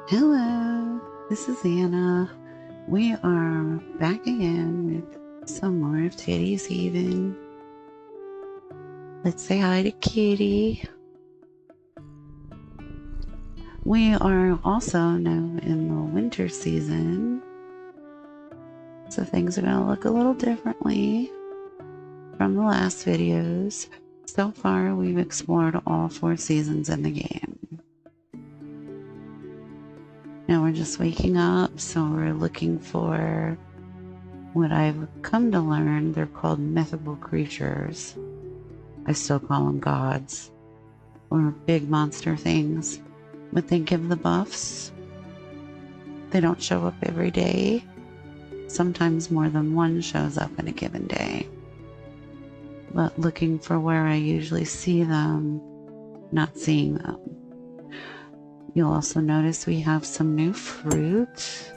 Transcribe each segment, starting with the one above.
Hello, this is Anna. We are back again with some more of Teddy's Haven. Let's say hi to Kitty. We are also now in the winter season, so things are going to look a little differently from the last videos. So far, we've explored all 4 seasons in the game. Now we're just waking up, so we're looking for what I've come to learn. They're called mythical creatures. I still call them gods, or big monster things, but they give the buffs. They don't show up every day. Sometimes more than one shows up in a given day. But looking for where I usually see them, not seeing them. You'll also notice we have some new fruit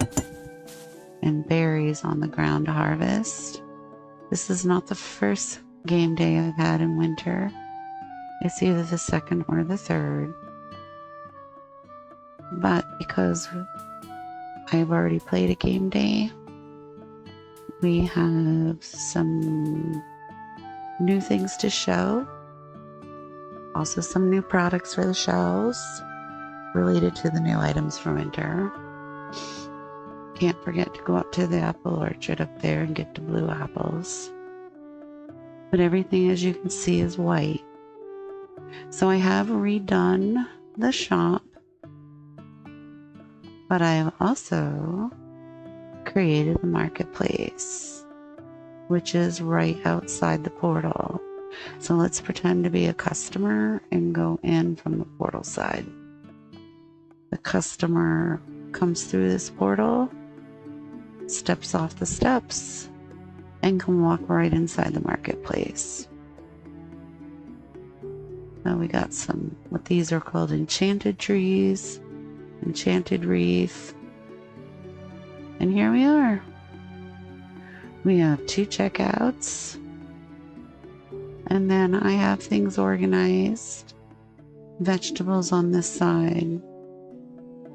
and berries on the ground to harvest. This is not the first game day I've had in winter. It's either the second or the third. But because I've already played a game day, we have some new things to show. Also some new products for the shelves related to the new items for winter. Can't forget to go up to the apple orchard up there and get the blue apples. But everything, as you can see, is white. So I have redone the shop, but I have also created the marketplace, which is right outside the portal. So let's pretend to be a customer and go in from the portal side. The customer comes through this portal, steps off the steps, and can walk right inside the marketplace. Now we got some, what these are called, enchanted trees, enchanted wreath. And here we are. We have 2 checkouts. And then I have things organized. Vegetables on this side.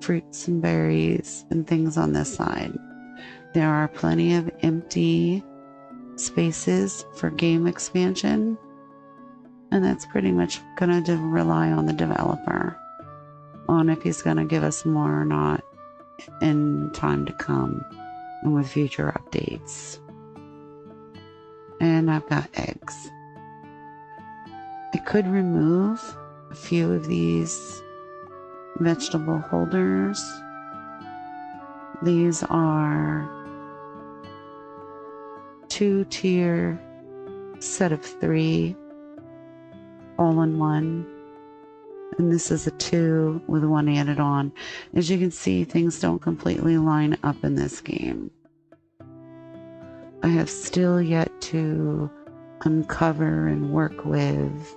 Fruits and berries and things on this side. There are plenty of empty spaces for game expansion, and that's pretty much going to rely on the developer on if he's going to give us more or not in time to come and with future updates. And I've got eggs. I could remove a few of these vegetable holders. These are 2-tier set of 3 all in one, and this is a 2 with 1 added on. As you can see, things don't completely line up in this game. I have still yet to uncover and work with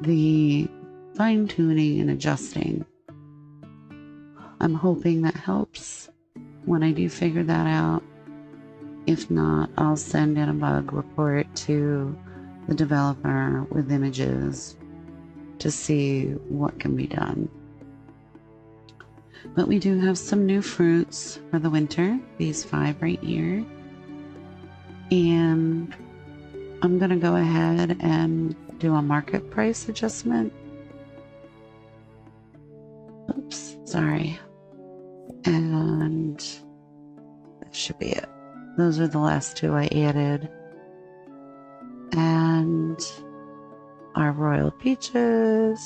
the fine-tuning and adjusting. I'm hoping that helps when I do figure that out. If not, I'll send in a bug report to the developer with images to see what can be done. But we do have some new fruits for the winter, these 5 right here. And I'm going to go ahead and do a market price adjustment. Oops, sorry. And that should be it. Those are the last 2 I added. And our royal peaches,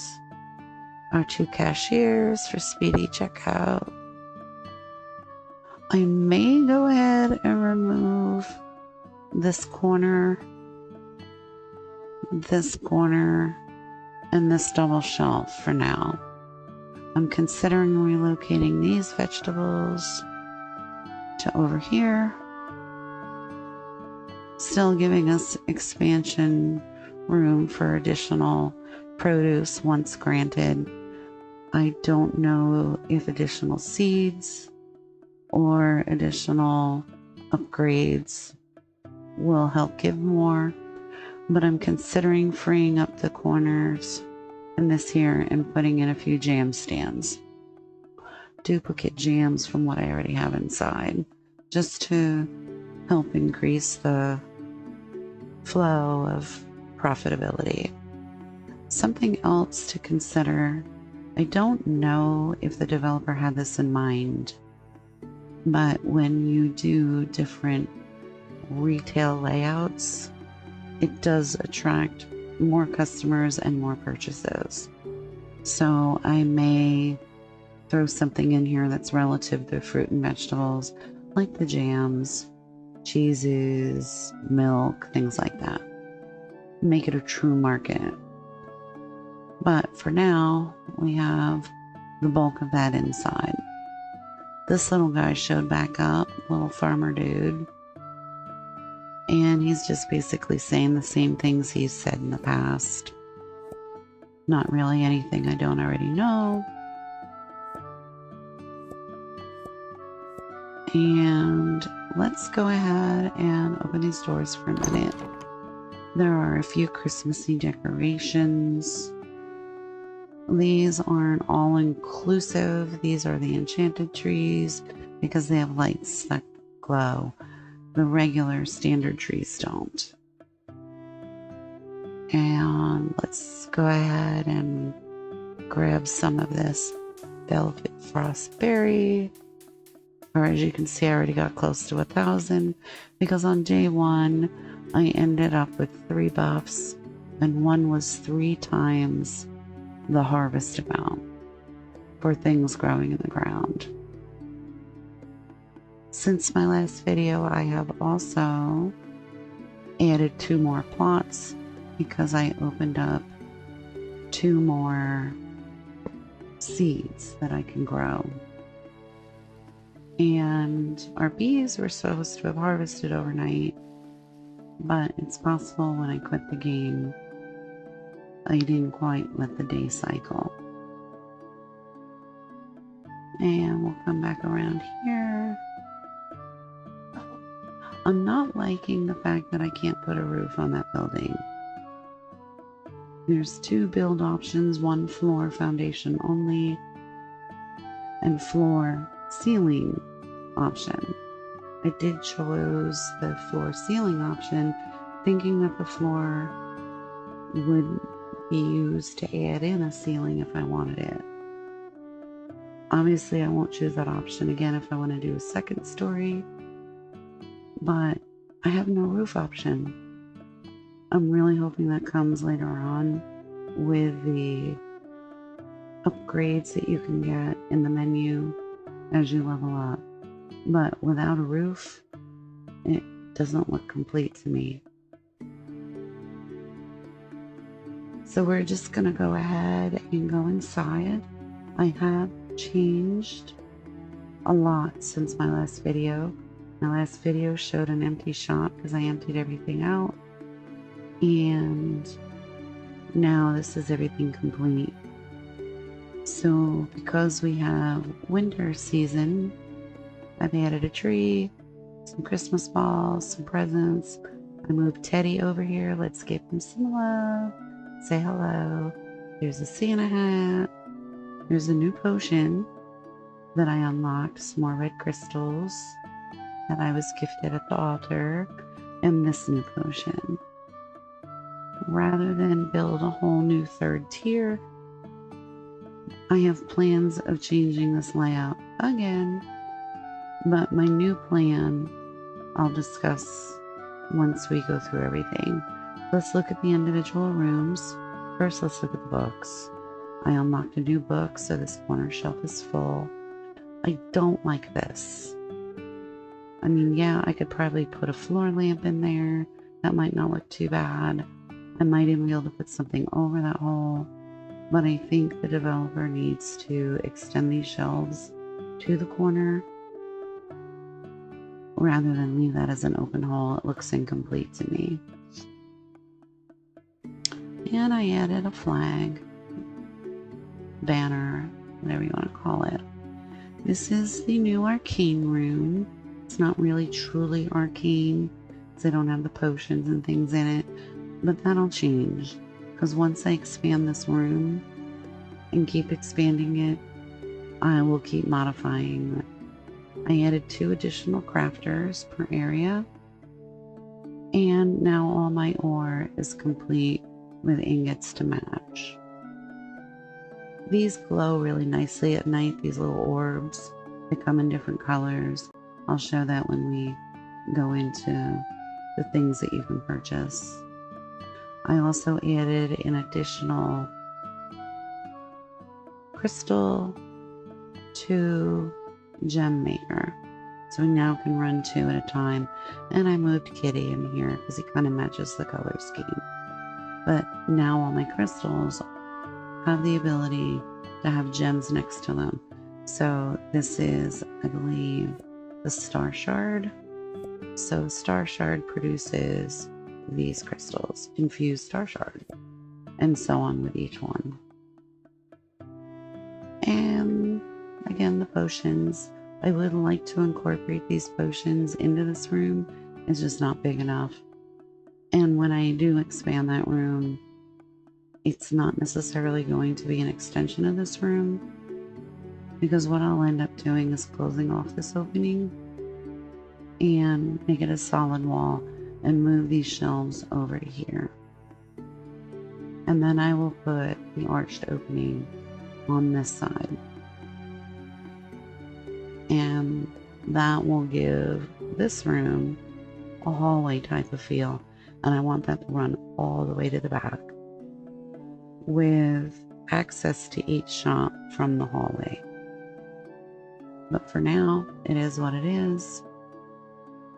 our 2 cashiers for speedy checkout. I may go ahead and remove this corner, and this double shelf for now. I'm considering relocating these vegetables to over here, still giving us expansion room for additional produce once granted. I don't know if additional seeds or additional upgrades will help give more, but I'm considering freeing up the corners in this here and putting in a few jam stands. Duplicate jams from what I already have inside, just to help increase the flow of profitability. Something else to consider, I don't know if the developer had this in mind, but when you do different retail layouts, it does attract more customers and more purchases. So I may throw something in here that's relative to fruit and vegetables, like the jams, cheeses, milk, things like that. Make it a true market. But for now, we have the bulk of that inside. This little guy showed back up, little farmer dude. And he's just basically saying the same things he's said in the past. Not really anything I don't already know. And let's go ahead and open these doors for a minute. There are a few Christmassy decorations. These aren't all inclusive. These are the enchanted trees because they have lights that glow. The regular standard trees don't. And let's go ahead and grab some of this velvet frost berry. Or as you can see, I already got close to 1,000 because on day 1, I ended up with 3 buffs and 1 was 3 times the harvest amount for things growing in the ground. Since my last video, I have also added 2 more plots because I opened up 2 more seeds that I can grow. And our bees were supposed to have harvested overnight, but it's possible when I quit the game, I didn't quite let the day cycle. And we'll come back around here. I'm not liking the fact that I can't put a roof on that building. There's 2 build options, 1 floor foundation only, and floor ceiling option. I did choose the floor ceiling option thinking that the floor would be used to add in a ceiling if I wanted it. Obviously I won't choose that option again if I want to do a second story, but I have no roof option. I'm really hoping that comes later on with the upgrades that you can get in the menu as you level up. But without a roof, it doesn't look complete to me. So we're just gonna go ahead and go inside. I have changed a lot since my last video. My last video showed an empty shop because I emptied everything out. And now this is everything complete. So because we have winter season, I've added a tree, some Christmas balls, some presents. I moved Teddy over here. Let's give him some love. Say hello. There's a Santa hat. There's a new potion that I unlocked. Some more red crystals that I was gifted at the altar. And this new potion. Rather than build a whole new 3rd tier, I have plans of changing this layout again. But my new plan, I'll discuss once we go through everything. Let's look at the individual rooms. First, let's look at the books. I unlocked a new book, so this corner shelf is full. I don't like this. I mean, yeah, I could probably put a floor lamp in there. That might not look too bad. I might even be able to put something over that hole. But I think the developer needs to extend these shelves to the corner rather than leave that as an open hole. It looks incomplete to me. And I added a flag, banner, whatever you want to call it. This is the new arcane room. It's not really truly arcane because I don't have the potions and things in it, but that'll change. because once I expand this room and keep expanding it, I will keep modifying it. I added 2 additional crafters per area, and now all my ore is complete with ingots to match. These glow really nicely at night, these little orbs. They come in different colors. I'll show that when we go into the things that you can purchase. I also added an additional crystal to gem maker. So we now can run 2 at a time. And I moved Kitty in here because he kind of matches the color scheme. But now all my crystals have the ability to have gems next to them. So this is, I believe, the Star Shard. So Star Shard produces these crystals, infused Star Shard, and so on with each one. And again, the potions. I would like to incorporate these potions into this room. It's just not big enough. And when I do expand that room, it's not necessarily going to be an extension of this room, because what I'll end up doing is closing off this opening and make it a solid wall and move these shelves over to here. And then I will put the arched opening on this side. And that will give this room a hallway type of feel. And I want that to run all the way to the back with access to each shop from the hallway. But for now, it is what it is.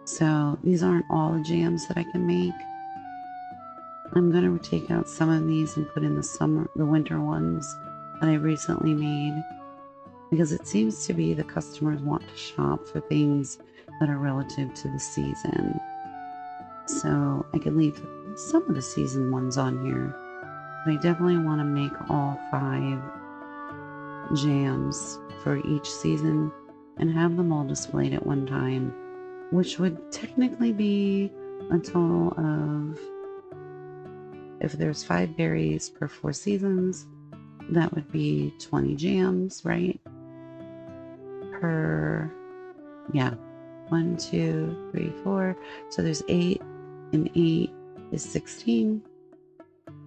So these aren't all the jams that I can make. I'm going to take out some of these and put in the winter ones that I recently made, because it seems to be the customers want to shop for things that are relative to the season. So I could leave some of the season ones on here, but I definitely want to make all 5 jams for each season and have them all displayed at one time, which would technically be a total of, if there's 5 berries per 4 seasons, that would be 20 jams, right? Yeah, 1, 2, 3, 4. So there's 8, and 8 is 16.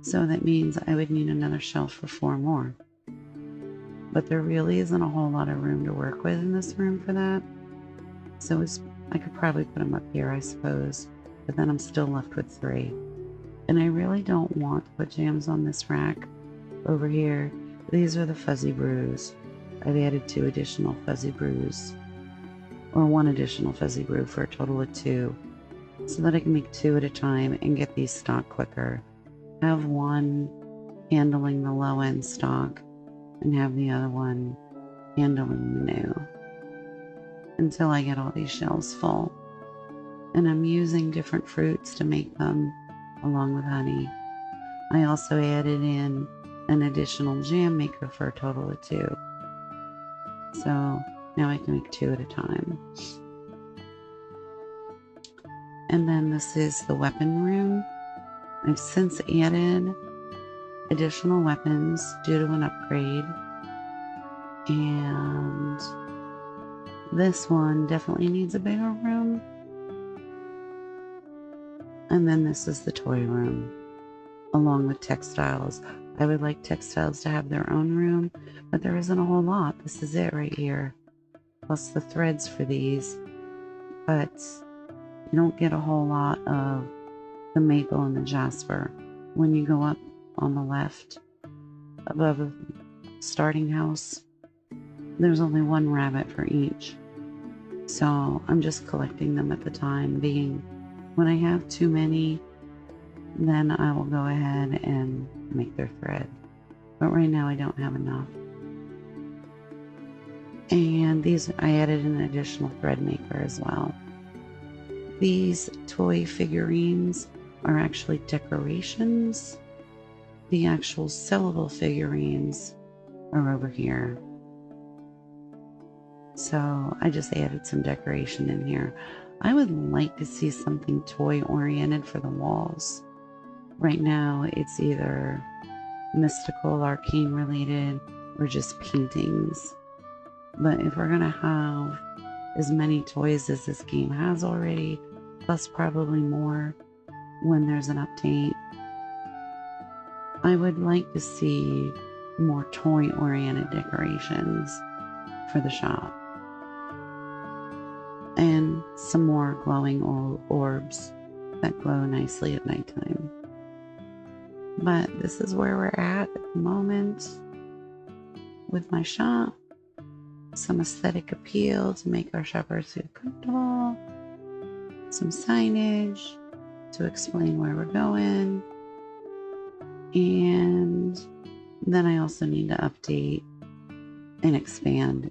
So that means I would need another shelf for 4 more. But there really isn't a whole lot of room to work with in this room for that. So I could probably put them up here, I suppose. But then I'm still left with 3. And I really don't want to put jams on this rack over here. These are the fuzzy brews. I've added 2 additional fuzzy brews, or 1 additional fuzzy brew for a total of 2, so that I can make 2 at a time and get these stocked quicker. Have one handling the low end stock and have the other one handling the new, until I get all these shelves full. And I'm using different fruits to make them, along with honey. I also added in an additional jam maker for a total of 2. So now I can make 2 at a time. And then this is the weapon room. I've since added additional weapons due to an upgrade. And this one definitely needs a bigger room. And then this is the toy room, along with textiles. I would like textiles to have their own room, but there isn't a whole lot. This is it right here, plus the threads for these. But you don't get a whole lot of the maple and the jasper. When you go up on the left, above the starting house, there's only 1 rabbit for each. So I'm just collecting them at the time being. When I have too many, then I will go ahead and make their thread. But right now I don't have enough. And these, I added an additional thread maker as well. These toy figurines are actually decorations. The actual sellable figurines are over here. So I just added some decoration in here. I would like to see something toy oriented for the walls. Right now, it's either mystical, arcane related, or just paintings. But if we're gonna have as many toys as this game has already, plus probably more when there's an update, I would like to see more toy-oriented decorations for the shop. And some more glowing orbs that glow nicely at nighttime. But this is where we're at the moment with my shop. Some aesthetic appeal to make our shoppers feel comfortable. Some signage to explain where we're going. And then I also need to update and expand.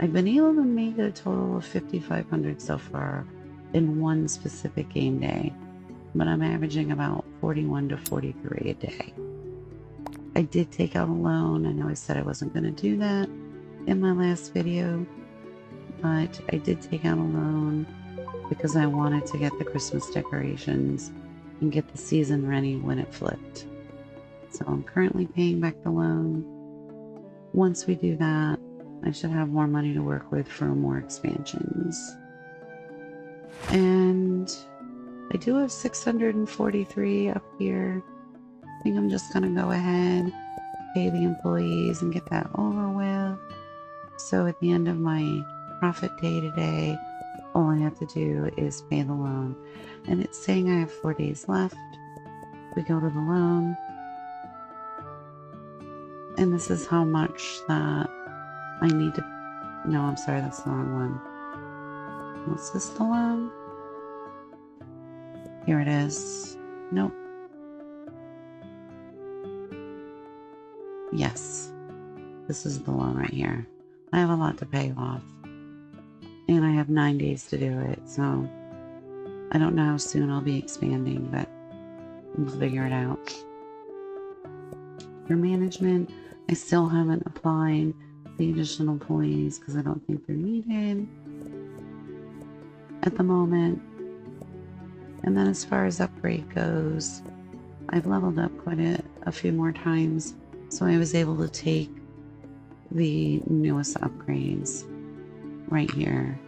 I've been able to make a total of 5,500 so far in one specific game day, but I'm averaging about 41 to 43 a day. I did take out a loan. I know I said I wasn't going to do that in my last video, but I did take out a loan because I wanted to get the Christmas decorations and get the season ready when it flipped. So I'm currently paying back the loan. Once we do that, I should have more money to work with for more expansions. And I do have 643 up here. I think I'm just gonna go ahead, pay the employees and get that over with. So at the end of my profit day today, all I have to do is pay the loan. And it's saying I have 4 days left. We go to the loan. And this is how much that I need to... No, I'm sorry, that's the wrong one. What's this, the loan? Here it is. Nope. Yes. This is the loan right here. I have a lot to pay off. And I have 9 days to do it, so I don't know how soon I'll be expanding, but we'll figure it out. For management, I still haven't applied the additional employees because I don't think they're needed at the moment. And then as far as upgrade goes, I've leveled up quite a few more times, so I was able to take the newest upgrades right here.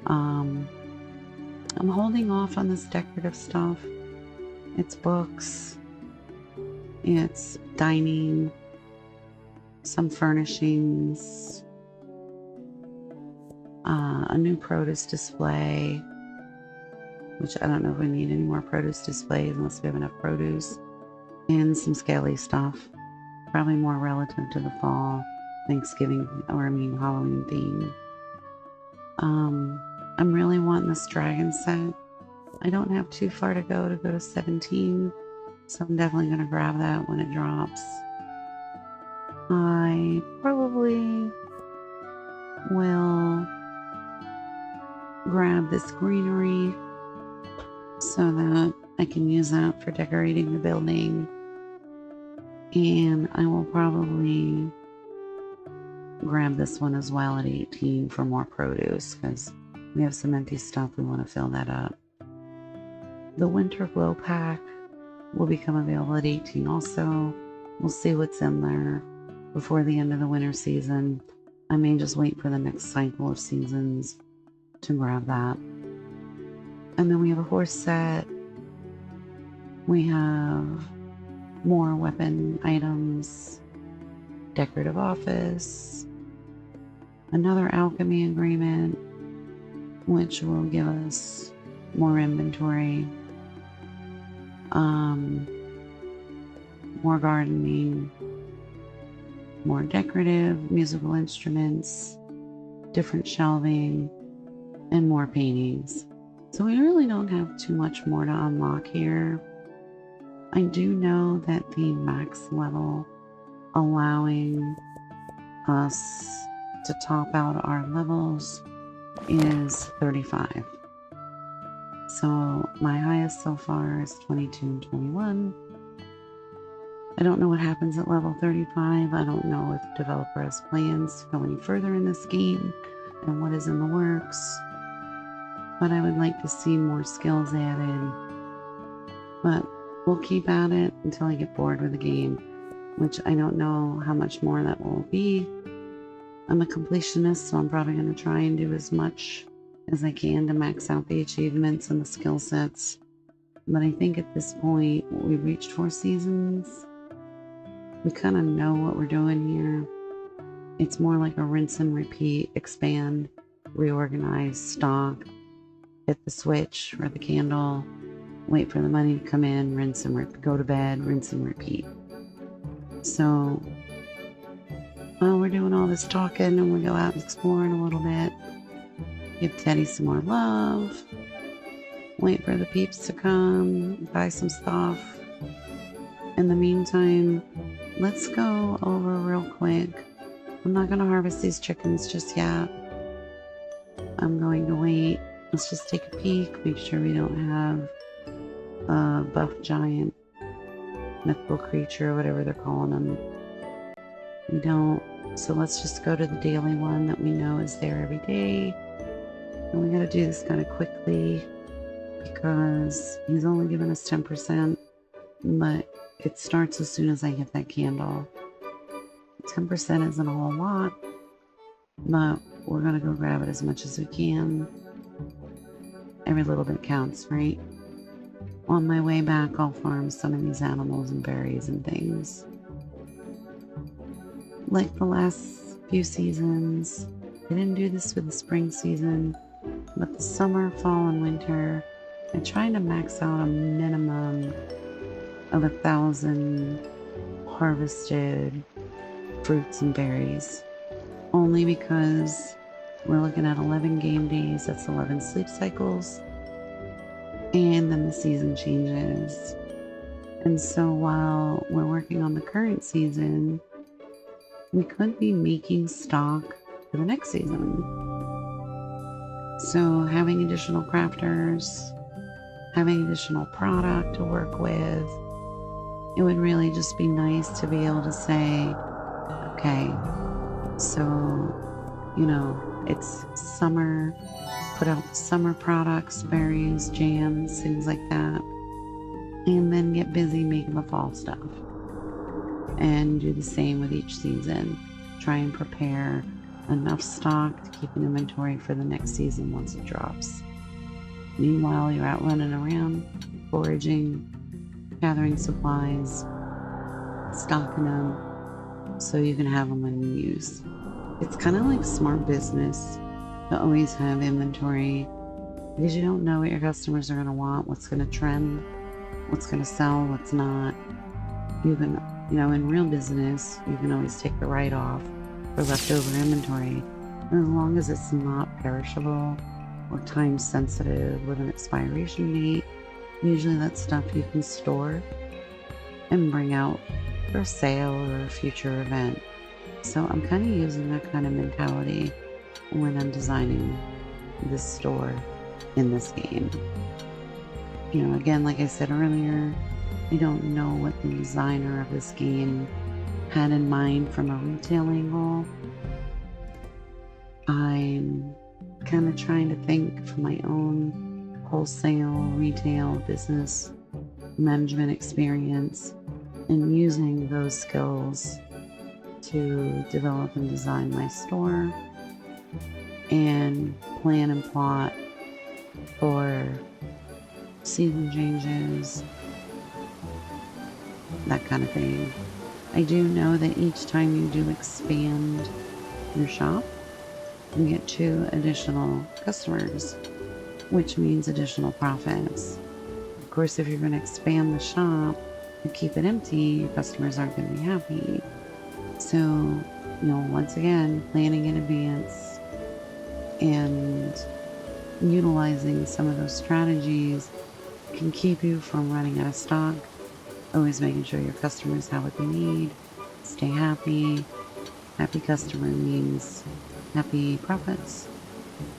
I'm holding off on this decorative stuff. It's books, it's dining, some furnishings, a new produce display, which I don't know if we need any more produce displays unless we have enough produce, and some scaly stuff, probably more relative to the fall Thanksgiving, or I mean Halloween theme. I'm really wanting this dragon set. I don't have too far to go to 17, so I'm definitely going to grab that when it drops. I probably will grab this greenery so that I can use that for decorating the building. And I will probably grab this one as well at 18 for more produce because we have some empty stuff. We want to fill that up. The winter glow pack will become available at 18 also. We'll see what's in there before the end of the winter season. I may just wait for the next cycle of seasons to grab that. And then we have a horse set. We have more weapon items, decorative office, another alchemy agreement, which will give us more inventory, more gardening, more decorative musical instruments, different shelving, and more paintings. So we really don't have too much more to unlock here. I do know that the max level allowing us to top out our levels is 35. So my highest so far is 22 and 21. I don't know what happens at level 35. I don't know if the developer has plans to go any further in this game and what is in the works. But I would like to see more skills added But we'll keep at it until I get bored with the game, which I don't know how much more that will be. I'm a completionist, so I'm probably going to try and do as much as I can to max out the achievements and the skill sets. But I think at this point, we've reached 4 seasons. We kind of know what we're doing here. It's more like a rinse and repeat, expand, reorganize, stock, hit the switch or the candle, wait for the money to come in, rinse and go to bed, rinse and repeat. So while we're doing all this talking and we go out exploring a little bit, give Teddy some more love, wait for the peeps to come, buy some stuff. In the meantime, let's go over real quick. I'm not going to harvest these chickens just yet. I'm going to wait. Let's just take a peek, make sure we don't have a buff giant, mythical creature, whatever they're calling them. We don't. So let's just go to the daily one that we know is there every day. And we got to do this kind of quickly because he's only giving us 10%, but it starts as soon as I hit that candle. 10% isn't a whole lot, but we're going to go grab it as much as we can. Every little bit counts, right? On my way back, I'll farm some of these animals and berries and things. Like the last few seasons, I didn't do this with the spring season, but the summer, fall, and winter, I tried to max out a minimum of 1,000 harvested fruits and berries, only because we're looking at 11 game days, that's 11 sleep cycles, and then the season changes. And so while we're working on the current season, we could be making stock for the next season. So having additional crafters, having additional product to work with, it would really just be nice to be able to say, okay, so, it's summer, put out summer products, berries, jams, things like that, and then get busy making the fall stuff. And do the same with each season. Try and prepare enough stock to keep an inventory for the next season once it drops. Meanwhile, you're out running around, foraging, gathering supplies, stocking them, so you can have them in use. It's kind of like smart business to always have inventory because you don't know what your customers are going to want, what's going to trend, what's going to sell, what's not. You can, in real business, you can always take the write-off for leftover inventory. And as long as it's not perishable or time sensitive with an expiration date, usually that stuff you can store and bring out for a sale or a future event. So I'm kind of using that kind of mentality when I'm designing this store in this game. Again, like I said earlier, I don't know what the designer of this game had in mind from a retail angle. I'm kind of trying to think from my own wholesale, retail, business management experience and using those skills to develop and design my store and plan and plot for season changes, that kind of thing. I do know that each time you do expand your shop, you get 2 additional customers, which means additional profits. Of course, if you're going to expand the shop and keep it empty, your customers aren't going to be happy. So, once again, planning in advance and utilizing some of those strategies can keep you from running out of stock. Always making sure your customers have what they need, stay happy. Happy customer means happy profits.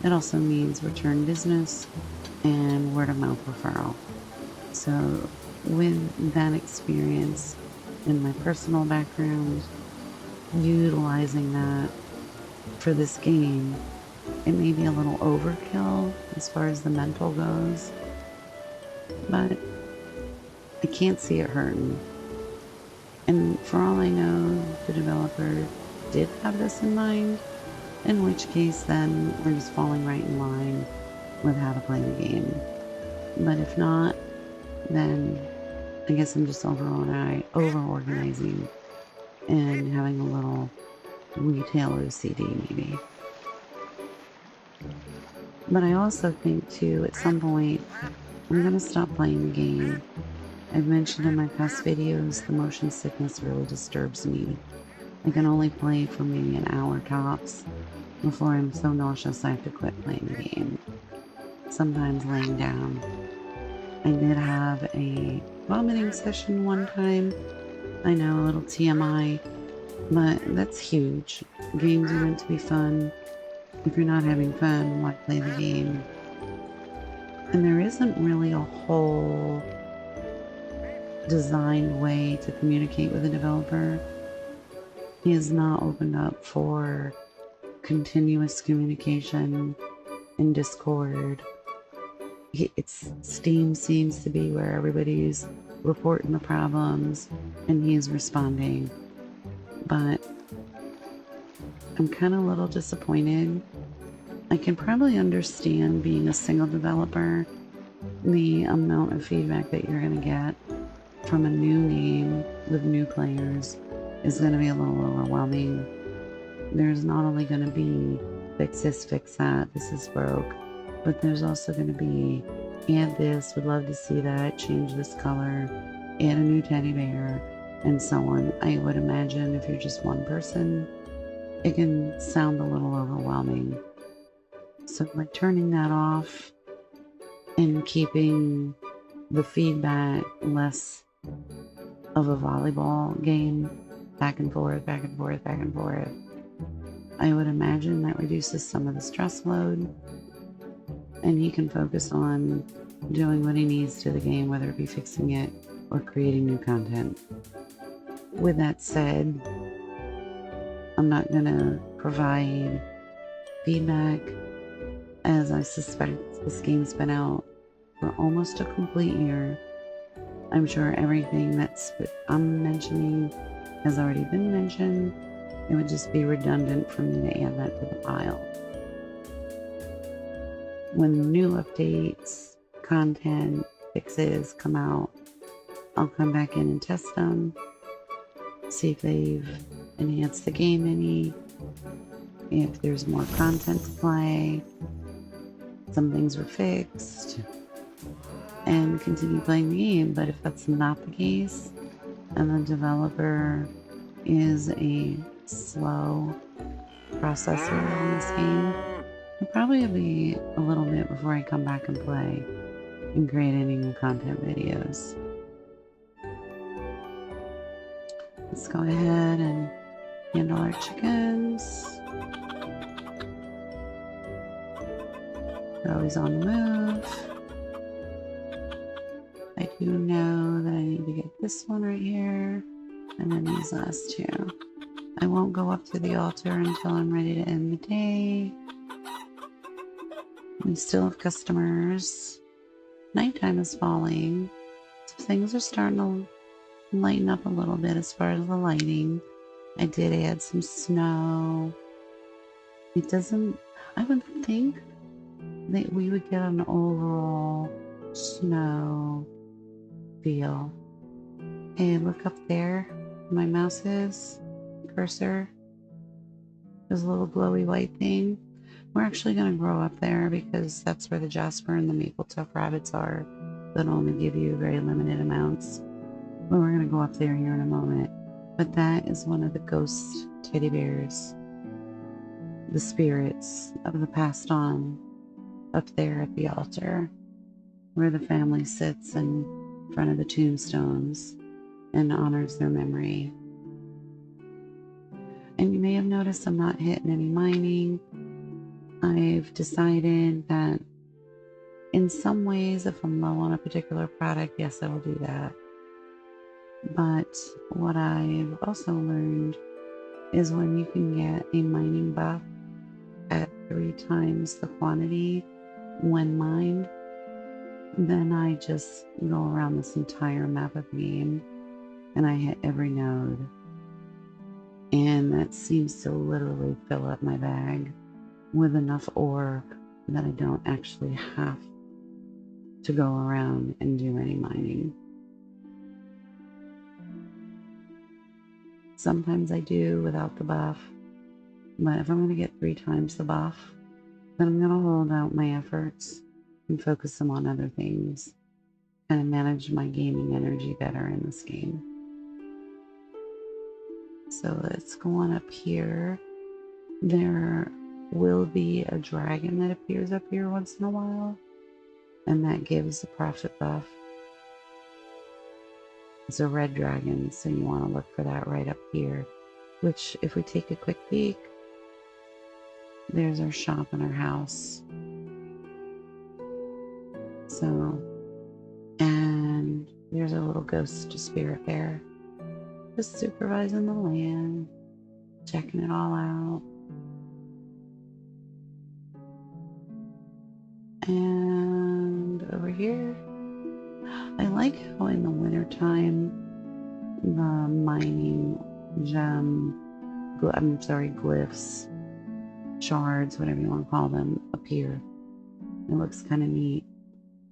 It also means return business and word of mouth referral. So with that experience in my personal background, utilizing that for this game, it may be a little overkill as far as the mental goes, but I can't see it hurting. And for all I know, the developer did have this in mind, in which case then we're just falling right in line with how to play the game. But if not, then I guess I'm just over-organizing and having a little retail OCD maybe. But I also think too, at some point, I'm going to stop playing the game. I've mentioned in my past videos, the motion sickness really disturbs me. I can only play for maybe an hour tops before I'm so nauseous I have to quit playing the game. Sometimes laying down. I did have a vomiting session one time. I know, a little TMI, but that's huge. Games are meant to be fun. If you're not having fun, why play the game? And there isn't really a whole designed way to communicate with a developer. He has not opened up for continuous communication in Discord. Steam seems to be where everybody's reporting the problems and he's responding. But I'm kind of a little disappointed. I can probably understand being a single developer, the amount of feedback that you're going to get from a new game with new players is going to be a little overwhelming. There's not only going to be fix this, fix that, this is broke, but there's also going to be add this, would love to see that, change this color, add a new teddy bear, and so on. I would imagine if you're just one person, it can sound a little overwhelming. So by turning that off and keeping the feedback less of a volleyball game, back and forth, back and forth, back and forth, I would imagine that reduces some of the stress load and he can focus on doing what he needs to the game, whether it be fixing it or creating new content. With that said, I'm not going to provide feedback, as I suspect this game's been out for almost a complete year. I'm sure everything that's I'm mentioning has already been mentioned. It would just be redundant for me to add that to the pile. When new updates, content, fixes come out, I'll come back in and test them, see if they've enhanced the game any, if there's more content to play, some things were fixed, and continue playing the game. But if that's not the case, and the developer is a slow processor on this game, it'll probably be a little bit before I come back and play and create any new content videos. Let's go ahead and handle our chickens. They're always on the move. I do know that I need to get this one right here, and then these last two. I won't go up to the altar until I'm ready to end the day. We still have customers. Nighttime is falling, so things are starting to lighten up a little bit as far as the lighting. I did add some snow. It doesn't, I would think that we would get an overall snow feel. Hey, look up there. My mouse is cursor. There's a little glowy white thing. We're actually going to grow up there because that's where the jasper and the maple tuff rabbits are that only give you very limited amounts. But we're going to go up there here in a moment. But that is one of the ghost teddy bears, the spirits of the passed on, up there at the altar where the family sits in front of the tombstones and honors their memory. And you may have noticed I'm not hitting any mining. I've decided that in some ways, if I'm low on a particular product, yes, I will do that. But what I've also learned is when you can get a mining buff at 3 times the quantity when mined, Then I just go around this entire map of the game and I hit every node. And that seems to literally fill up my bag with enough ore that I don't actually have to go around and do any mining. Sometimes I do without the buff, but if I'm going to get 3 times the buff, then I'm going to hold out my efforts and focus them on other things, kind of manage my gaming energy better in this game. So let's go on up here. There will be a dragon that appears up here once in a while, and that gives a profit buff. It's a red dragon, so you want to look for that right up here, which if we take a quick peek, there's our shop and our house. So, and there's a little ghost spirit there, just supervising the land, checking it all out. And over here, I like how in the wintertime, the mining glyphs, shards, whatever you want to call them, appear. It looks kind of neat.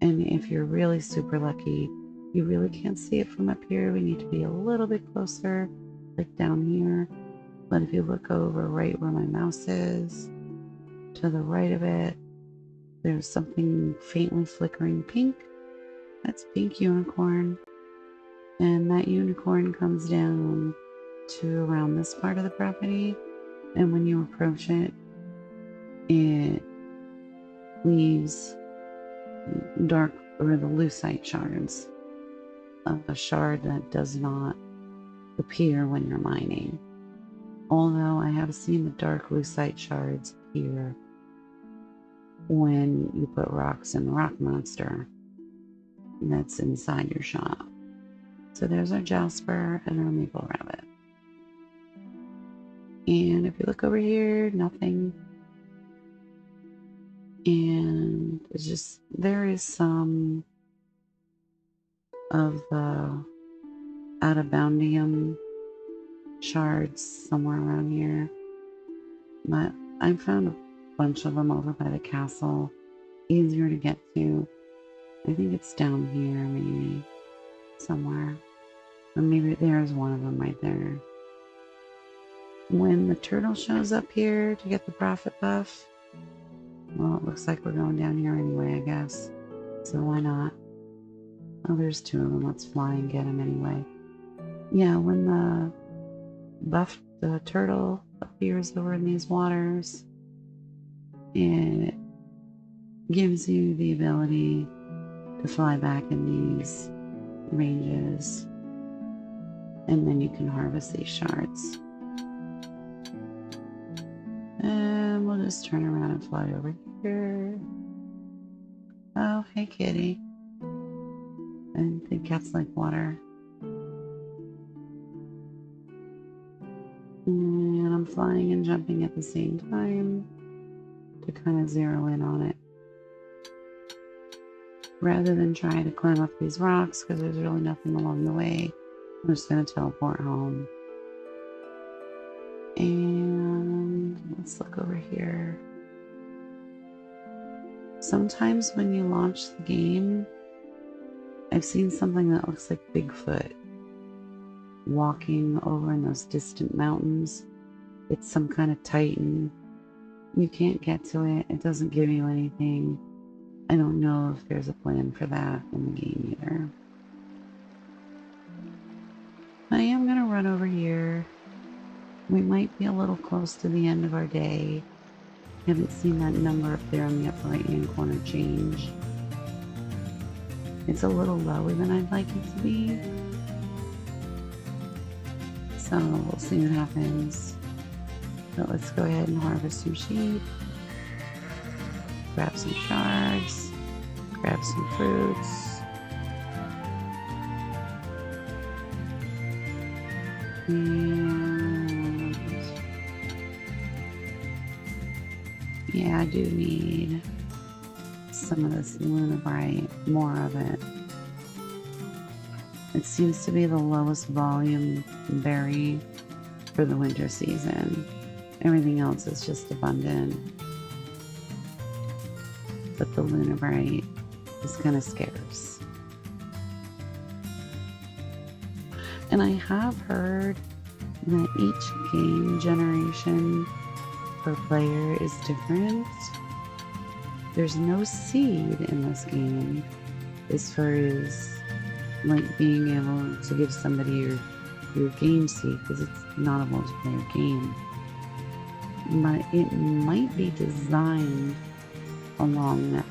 And if you're really super lucky, you really can't see it from up here. We need to be a little bit closer, like down here. But if you look over right where my mouse is, to the right of it, there's something faintly flickering pink. That's pink unicorn. And that unicorn comes down to around this part of the property. And when you approach it, it leaves dark or the lucite shards. A shard that does not appear when you're mining. Although I have seen the dark lucite shards appear when you put rocks in the rock monster that's inside your shop. So there's our jasper and our maple rabbit. And if you look over here, nothing. And it's just, there is some of the out-of-boundium shards somewhere around here. But I found a bunch of them over by the castle, easier to get to. I think it's down here, maybe somewhere, or maybe there's one of them right there. When the turtle shows up here to get the profit buff, well, it looks like we're going down here anyway, I guess, so why not? Oh, there's 2 of them. Let's fly and get them anyway. Yeah, when the turtle appears over in these waters, it gives you the ability to fly back in these ranges, and then you can harvest these shards. And we'll just turn around and fly over here. Oh, hey kitty. I think cats like water. And I'm flying and jumping at the same time to kind of zero in on it. Rather than trying to climb up these rocks, because there's really nothing along the way, I'm just going to teleport home. And let's look over here. Sometimes when you launch the game, I've seen something that looks like Bigfoot walking over in those distant mountains. It's some kind of titan. You can't get to it. It doesn't give you anything. I don't know if there's a plan for that in the game either. I am going to run over here. We might be a little close to the end of our day. Haven't seen that number up there in the upper right hand corner change. It's a little lower than I'd like it to be. So we'll see what happens. But let's go ahead and harvest some sheep. Grab some shards. Grab some fruits. And yeah, I do need some of this Lunabright, more of it. It seems to be the lowest volume berry for the winter season. Everything else is just abundant. But the Lunabright is kind of scarce. And I have heard that each game generation per player is different. There's no seed in this game as far as like being able to give somebody your game seed, because it's not a multiplayer game. But it might be designed along that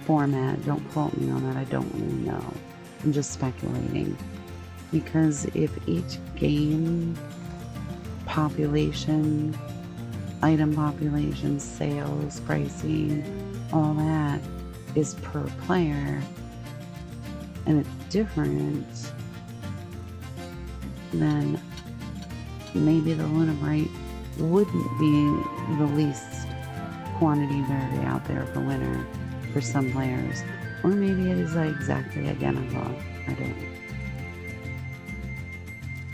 format. Don't quote me on that, I don't really know. I'm just speculating. Because if each game population, item population, sales, pricing, all that is per player, and it's different, then maybe the Lunabright wouldn't be the least quantity berry out there for winter for some players. Or maybe it is exactly identical. I don't know.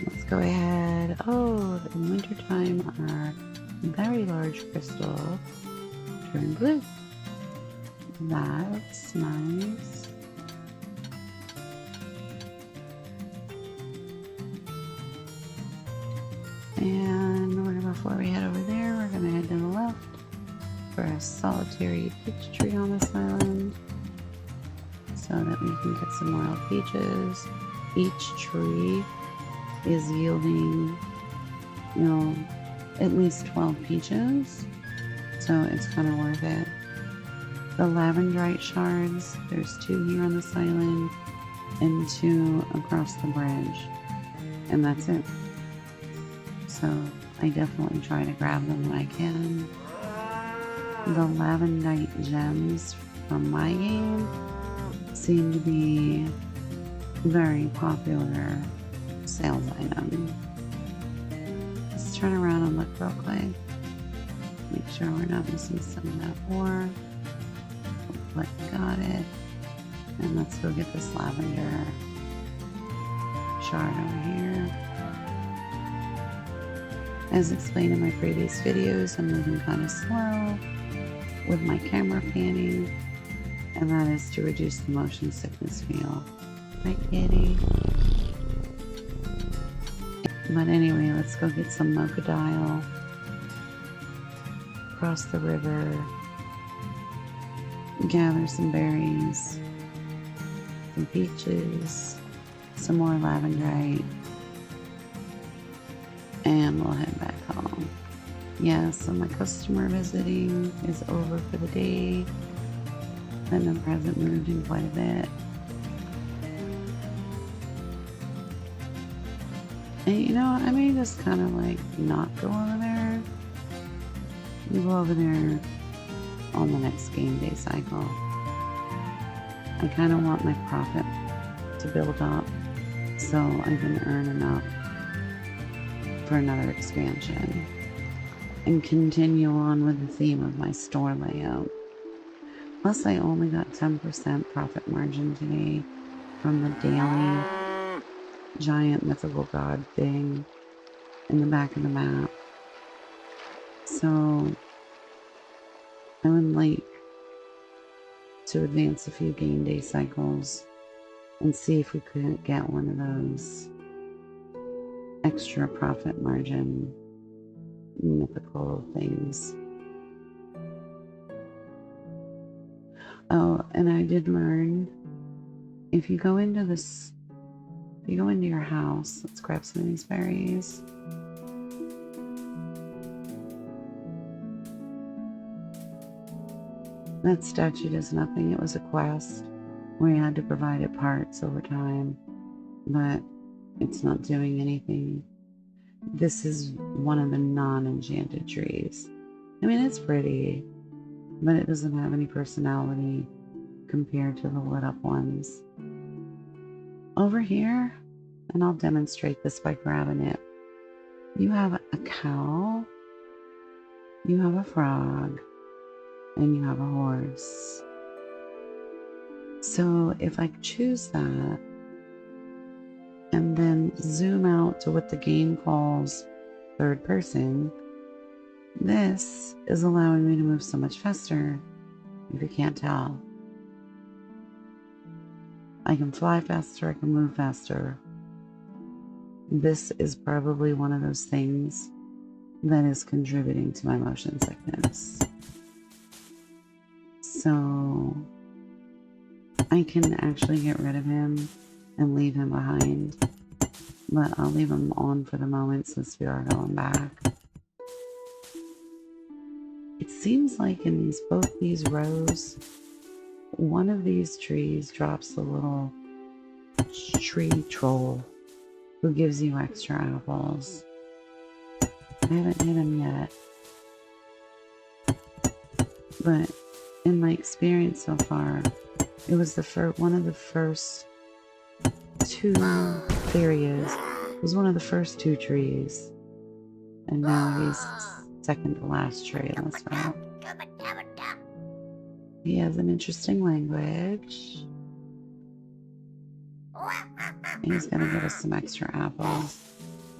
Let's go ahead. Oh, in wintertime, our very large crystal turned blue. That's nice. And before we head over there, we're going to head to the left for a solitary peach tree on this island so that we can get some wild peaches. Each tree is yielding, you know, at least 12 peaches, so it's kind of worth it. The lavendrite shards, there's 2 here on this island and 2 across the bridge, and that's it. So I definitely try to grab them when I can. The lavendrite gems from my game seem to be very popular sales item. Let's turn around and look real quick. Make sure we're not missing some of that ore. Look, got it. And let's go get this lavender shard over here. As explained in my previous videos, I'm moving kind of slow with my camera panning, and that is to reduce the motion sickness feel. Hi, kitty. But anyway, let's go get some crocodile, cross the river, gather some berries, some peaches, some more lavendrite, and we'll head back home. Yeah, so my customer visiting is over for the day. The number hasn't moved in quite a bit. And you know, I may just kind of like not go over there. We go over there on the next game day cycle. I kind of want my profit to build up so I can earn enough for another expansion and continue on with the theme of my store layout. Plus, I only got 10% profit margin today from the daily giant mythical god thing in the back of the map. So I would like to advance a few game day cycles and see if we could get one of those extra profit margin mythical things. Oh, and I did learn, if you go into your house, let's grab some of these berries. That statue does nothing. It was a quest. We had to provide it parts over time, but it's not doing anything. This is one of the non-enchanted trees. I mean, it's pretty, but it doesn't have any personality compared to the lit up ones. Over here, and I'll demonstrate this by grabbing it, you have a cow, you have a frog, and you have a horse. So if I choose that and then zoom out to what the game calls third person, this is allowing me to move so much faster, if you can't tell. I can fly faster, I can move faster. This is probably one of those things that is contributing to my motion sickness. So I can actually get rid of him and leave him behind, but I'll leave him on for the moment since we are going back. It seems like in both these rows, one of these trees drops a little tree troll who gives you extra apples. I haven't hit him yet, but in my experience so far, it was one of the first two. There he is. It was one of the first two trees, and now he's second to last tree in this row. He has an interesting language. He's gonna give us some extra apples.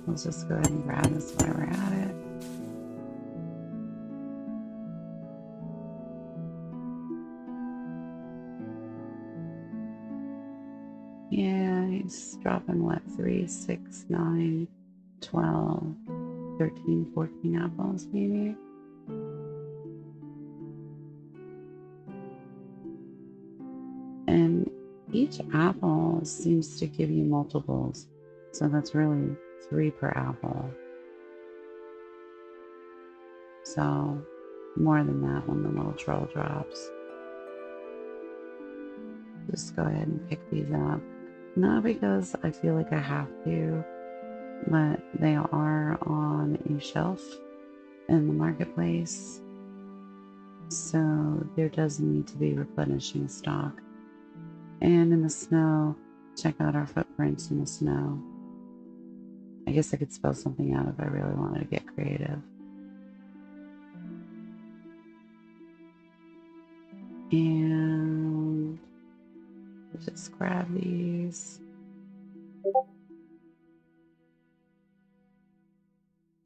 Let's just go ahead and grab this while we're at it. Yeah, he's dropping what? 3, 6, 9, 12, 13, 14 apples maybe? And each apple seems to give you multiples. So that's really 3 per apple. So more than that when the little troll drops. Just go ahead and pick these up. Not because I feel like I have to, but they are on a shelf in the marketplace. So there does need to be replenishing stock. And in the snow, check out our footprints in the snow. I guess I could spell something out if I really wanted to get creative. And just grab these.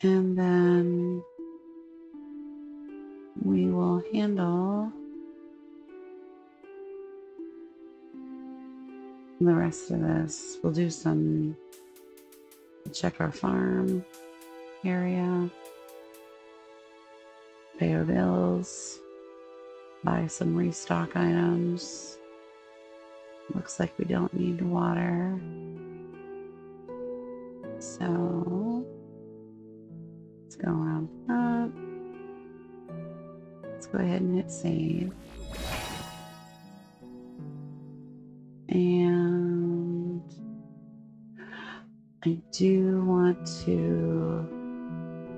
And then we will handle the rest of this. We'll do some, check our farm area, pay our bills, buy some restock items. Looks like we don't need water. So let's go around up. Let's go ahead and hit save. And I do want to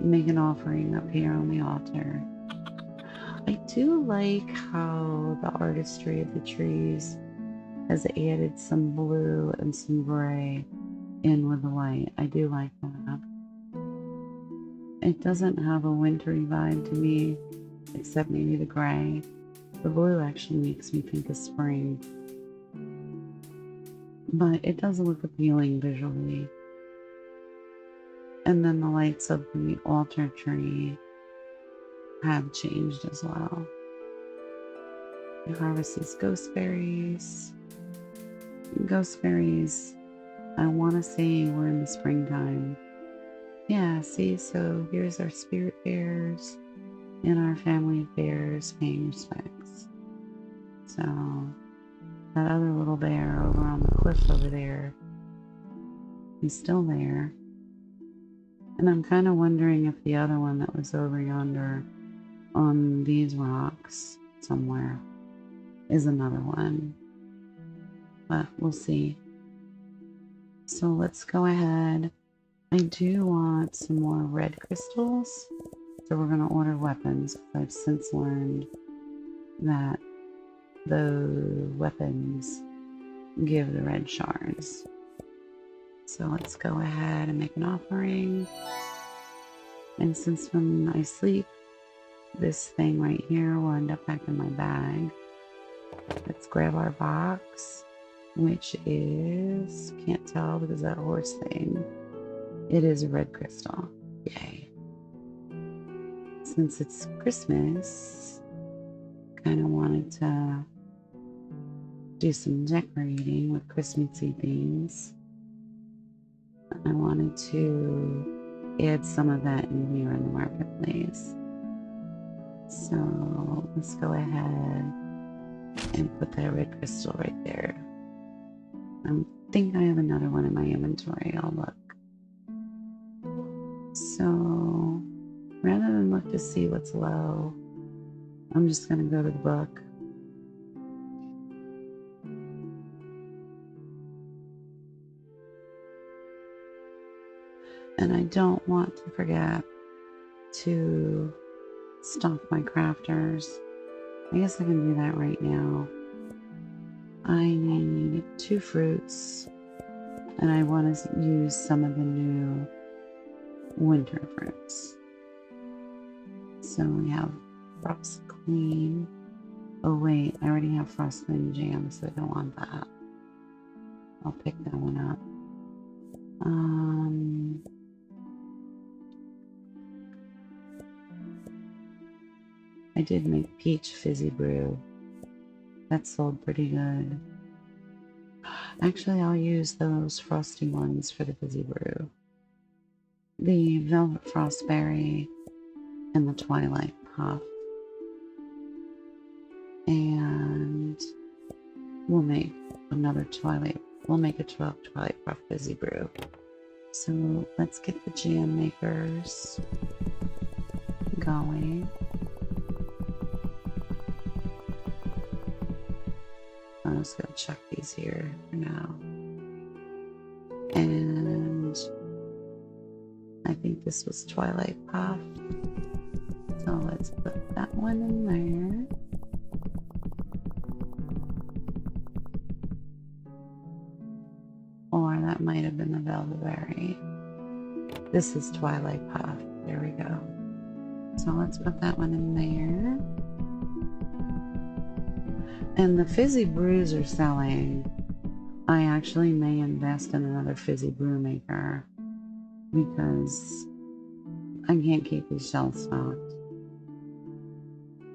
make an offering up here on the altar. I do like how the artistry of the trees has added some blue and some gray in with the white. I do like that. It doesn't have a wintry vibe to me, except maybe the gray. The blue actually makes me think of spring. But it does look appealing visually. And then the lights of the altar tree have changed as well. I harvest these ghost berries. Ghost berries, I want to say we're in the springtime. Yeah, see, so here's our spirit bears and our family of bears paying respects. So that other little bear over on the cliff over there is still there. And I'm kind of wondering if the other one that was over yonder on these rocks somewhere is another one. But we'll see. So let's go ahead. I do want some more red crystals. So we're going to order weapons. I've since learned that the weapons give the red shards. So let's go ahead and make an offering. And since when I sleep, this thing right here will end up back in my bag. Let's grab our box, which is, can't tell because that horse thing. It is a red crystal. Yay. Since it's Christmas, kind of wanted to do some decorating with Christmassy themes. I wanted to add some of that in here in the marketplace. So let's go ahead and put that red crystal right there. I think I have another one in my inventory. I'll look. So rather than look to see what's low, I'm just going to go to the book. And I don't want to forget to stock my crafters. I guess I can do that right now. I need 2 fruits, and I want to use some of the new winter fruits. So we have Frost Queen. Oh wait, I already have Frost Queen jam, so I don't want that. I'll pick that one up. I did make peach fizzy brew. That sold pretty good. Actually, I'll use those frosty ones for the fizzy brew. The velvet frostberry and the twilight puff. And we'll make another twilight. We'll make a 12 twilight puff fizzy brew. So let's get the jam makers going. I'm just going to chuck these here for now. And I think this was Twilight Puff. So let's put that one in there. Or that might have been the Velvet Berry. This is Twilight Puff. There we go. So let's put that one in there. And the fizzy brews are selling. I actually may invest in another fizzy brew maker because I can't keep these shelves stocked.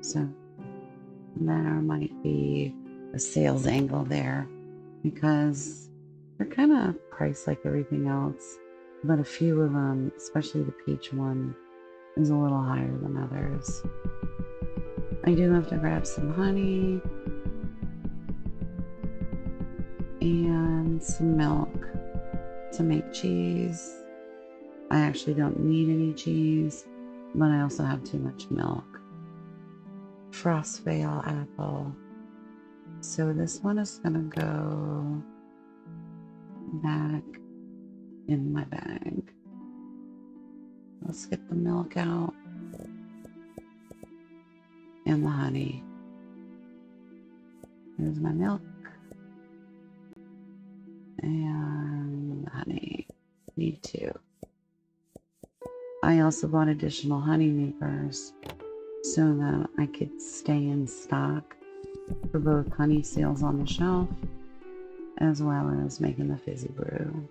So there might be a sales angle there because they're kind of priced like everything else, but a few of them, especially the peach one, is a little higher than others. I do have to grab some honey and some milk to make cheese. I actually don't need any cheese, but I also have too much milk. Frostvale apple. So this one is gonna go back in my bag. Let's get the milk out and the honey. Here's my milk and the honey. Need 2. I also bought additional honey makers so that I could stay in stock for both honey seals on the shelf as well as making the fizzy brew.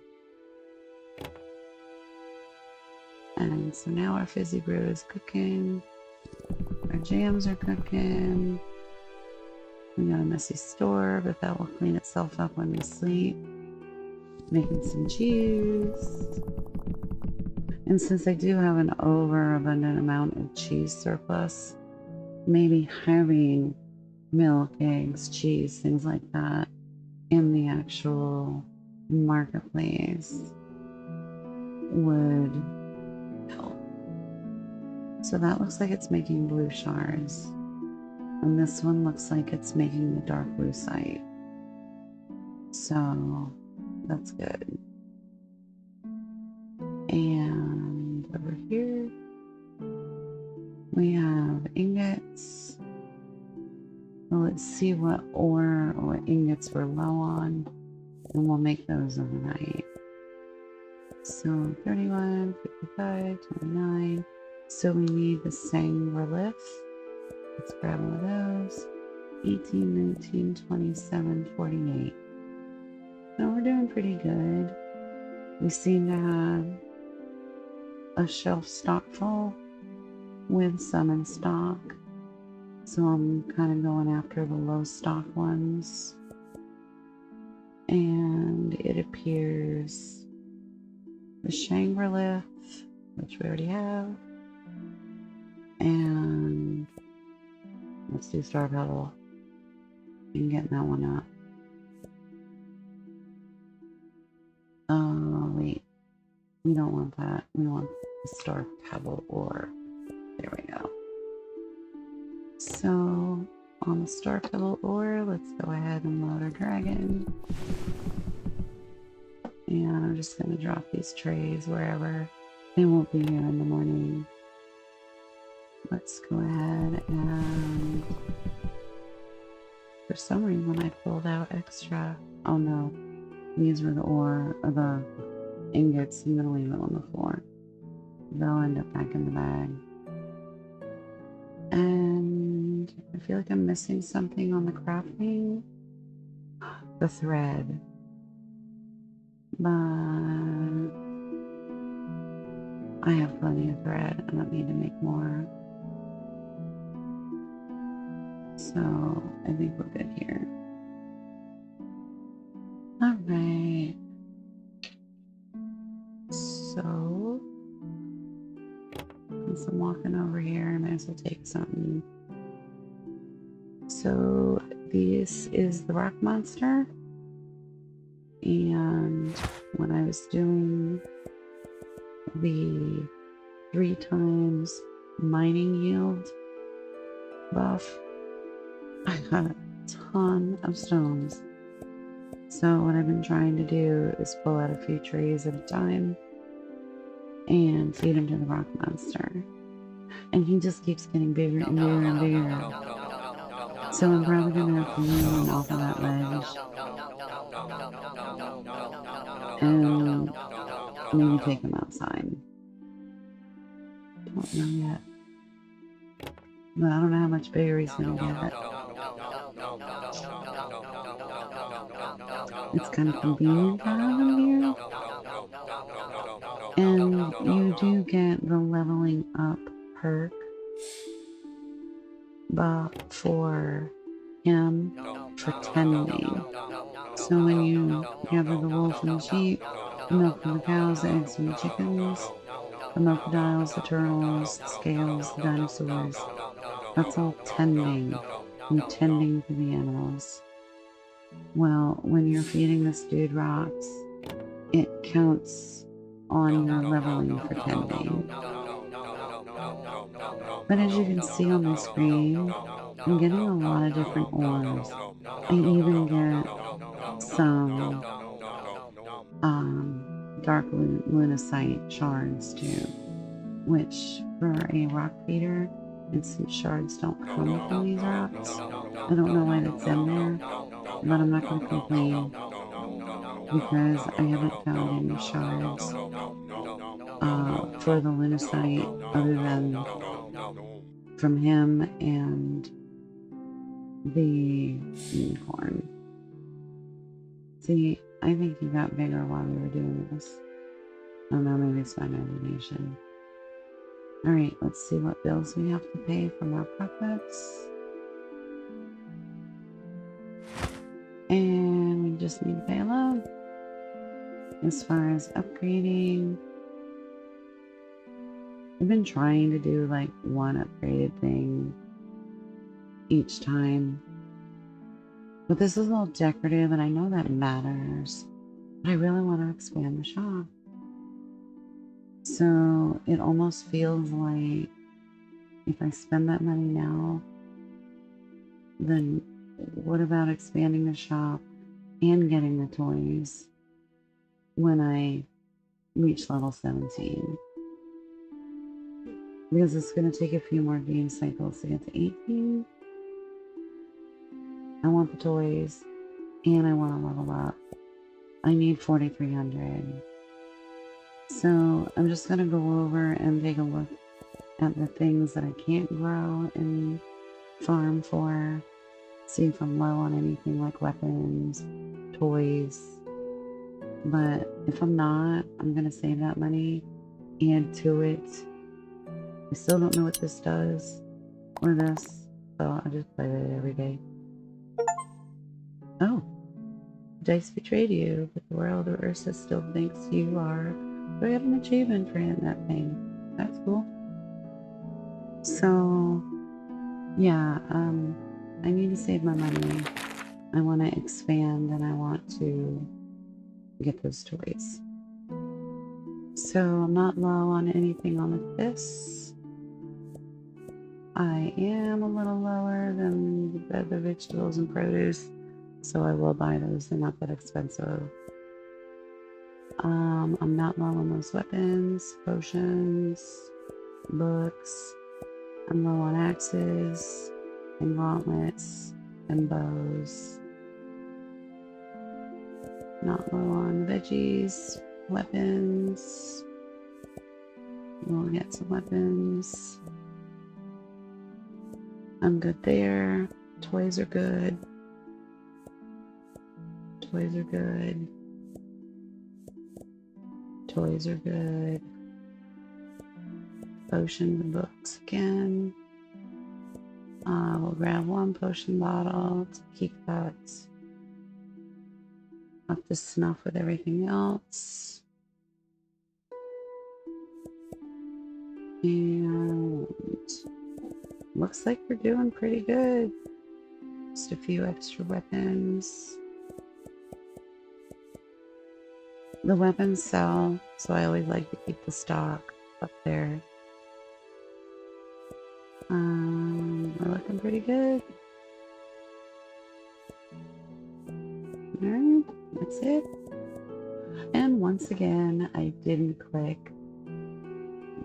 And so now our fizzy brew is cooking. Our jams are cooking. We got a messy store, but that will clean itself up when we sleep. Making some cheese. And since I do have an overabundant amount of cheese surplus, maybe having milk, eggs, cheese, things like that in the actual marketplace would help. So that looks like it's making blue shards. And this one looks like it's making the dark blue site. So that's good. And over here, we have ingots. Well, let's see what ore or ingots we're low on, and we'll make those overnight. So 31, 55, 29. So we need the same relief. Let's grab one of those. 18, 19, 27, 48. So we're doing pretty good. We seem to have a shelf stock full with some in stock. So I'm kind of going after the low stock ones. And it appears the Shangri-La, which we already have. And let's do Star Petal and getting that one up. Oh, wait. We don't want that. We want the Star Pebble ore. There we go. So, on the Star Pebble ore, let's go ahead and load our dragon. And I'm just going to drop these trays wherever. They won't be here in the morning. Let's go ahead and... For some reason, I pulled out extra. Oh no. These were the ore, or the ingots. I'm going to leave it on the floor. They'll end up back in the bag. And I feel like I'm missing something on the crafting. The thread. But I have plenty of thread. I don't need to make more. So I think we're good here. Alright. So since I'm walking over here, I might as well take something. So this is the rock monster. And when I was doing the 3 times mining yield buff, I got a ton of stones. So what I've been trying to do is pull out a few trees at a time and feed them to the rock monster. And he just keeps getting bigger and bigger and bigger. So I'm probably going to have to lean off of that ledge. And maybe take him outside. Don't know yet. But I don't know how much bigger he's going to get. It's kind of convenient to have him here. And you do get the leveling up perk but for him for tending. So when you gather the wool from the sheep, the milk from the cows, the eggs from the chickens, the crocodiles, the turtles, the scales, the dinosaurs, that's all tending. You're tending to the animals. Well, when you're feeding this dude rocks, it counts on your leveling for tending. But as you can see on my screen, I'm getting a lot of different ores. I even get some dark lunacite shards too, which for a rock feeder, and since shards don't come from these rocks, I don't know why that's in there, but I'm not going to complain because I haven't found any shards for the lunacite other than from him and the unicorn. See, I think he got bigger while we were doing this. I don't know, maybe it's my imagination. Alright, let's see what bills we have to pay from our profits. And we just need to pay a loan. As far as upgrading, I've been trying to do like one upgraded thing each time. But this is all decorative and I know that matters. But I really want to expand the shop. So it almost feels like if I spend that money now, then what about expanding the shop and getting the toys when I reach level 17? Because it's going to take a few more game cycles to get to 18. I want the toys and I want to level up. I need 4,300. So I'm just going to go over and take a look at the things that I can't grow and farm for see if I'm low on anything like weapons, toys. But if I'm not, I'm gonna save that money, add to it. I still don't know what this does or this, so I just play with it every day. Oh, dice betrayed you, but the world of Ursa still thinks you are. So I got an achievement for hitting that thing. That's cool. So, yeah, I need to save my money. I want to expand and I want to get those toys. So I'm not low on anything on this. I am a little lower than the other vegetables and produce, so I will buy those. They're not that expensive. I'm not low on those weapons, potions, books. I'm low on axes and gauntlets and bows. Not low on veggies, weapons. We'll get some weapons. I'm good there. Toys are good. Toys are good. Toys are good. Potions and books again. We'll grab one potion bottle to keep that up to snuff with everything else. And looks like we're doing pretty good. Just a few extra weapons. The weapons sell, so I always like to keep the stock up there. We're looking pretty good. Alright, that's it. And once again, I didn't click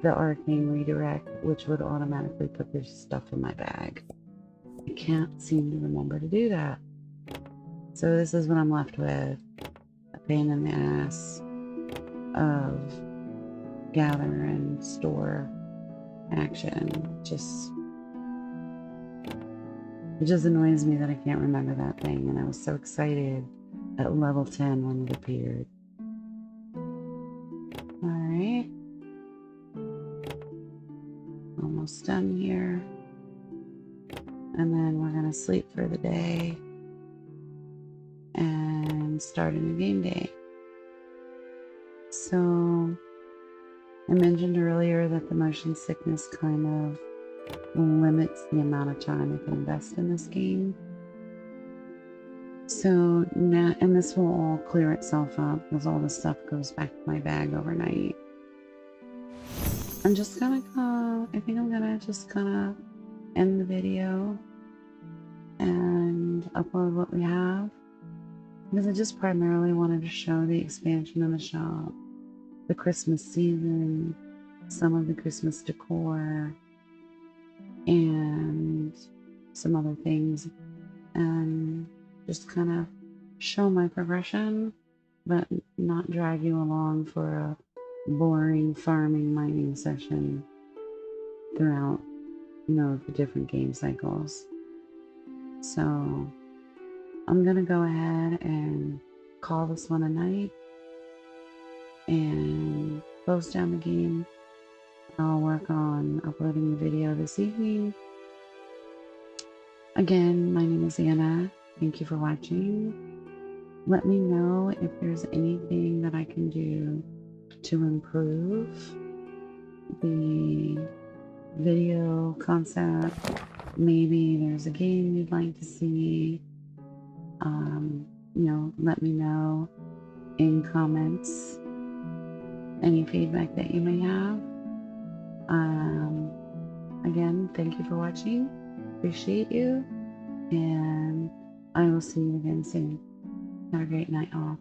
the arcane redirect, which would automatically put this stuff in my bag. I can't seem to remember to do that. So this is what I'm left with. A pain in the ass of gather and store action. It just annoys me that I can't remember that thing, and I was so excited at level 10 when it appeared. Alright. Almost done here. And then we're gonna sleep for the day and start a new game day. So I mentioned earlier that the motion sickness kind of limits the amount of time I can invest in this game. So now, and this will all clear itself up because all the stuff goes back to my bag overnight. I'm just gonna I think I'm gonna just kind of end the video and upload what we have, because I just primarily wanted to show the expansion in the shop, the Christmas season, some of the Christmas decor, and some other things, and just kind of show my progression, but not drag you along for a boring farming mining session throughout, the different game cycles. So I'm gonna go ahead and call this one a night and close down the game. I'll work on uploading the video this evening. Again, my name is Anna. Thank you for watching. Let me know if there's anything that I can do to improve the video concept. Maybe there's a game you'd like to see. Let me know in comments any feedback that you may have. Again, thank you for watching. Appreciate you, and I will see you again soon. Have a great night all.